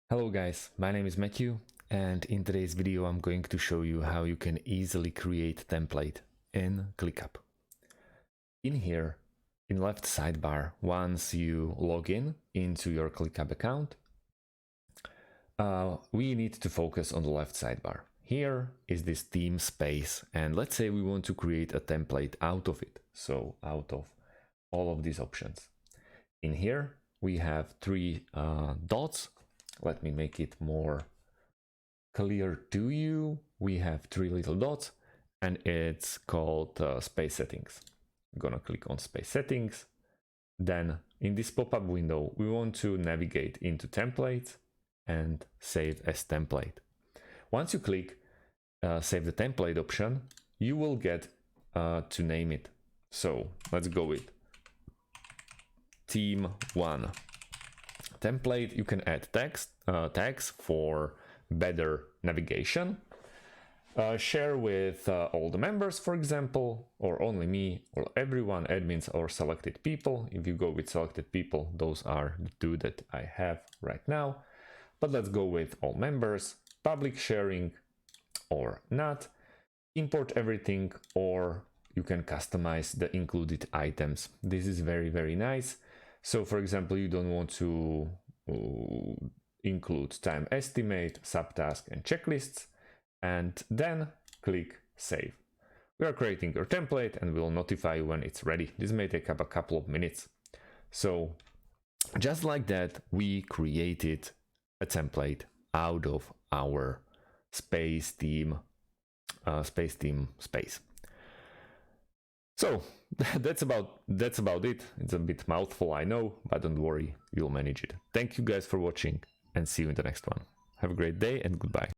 Hello guys, my name is Matthew, and in today's video I'm going to show you how you can easily create a template in ClickUp. In here, in left sidebar, once you log in into your ClickUp account, we need to focus on the left sidebar. Here is this theme space, and let's say we want to create a template out of it, so out of all of these options. In here we have three dots. Let me make it more clear to you. We have three little dots and it's called space settings. I'm gonna click on space settings. Then in this pop-up window, we want to navigate into templates and save as template. Once you click save the template option, you will get to name it. So let's go with theme 1. Template. You can add text tags for better navigation, share with all the members, for example, or only me or everyone, admins or selected people. If you go with selected people, those are the two that I have right now, but let's go with all members, public sharing or not, import everything, or you can customize the included items. This is very nice. So for example, you don't want to include time estimate, subtask and checklists, and then click save. We are creating your template and we'll notify you when it's ready. This may take up a couple of minutes. So just like that, we created a template out of our space theme space. So that's about it. It's a bit mouthful, I know, but don't worry, you'll manage it. Thank you guys for watching and see you in the next one. Have a great day and goodbye.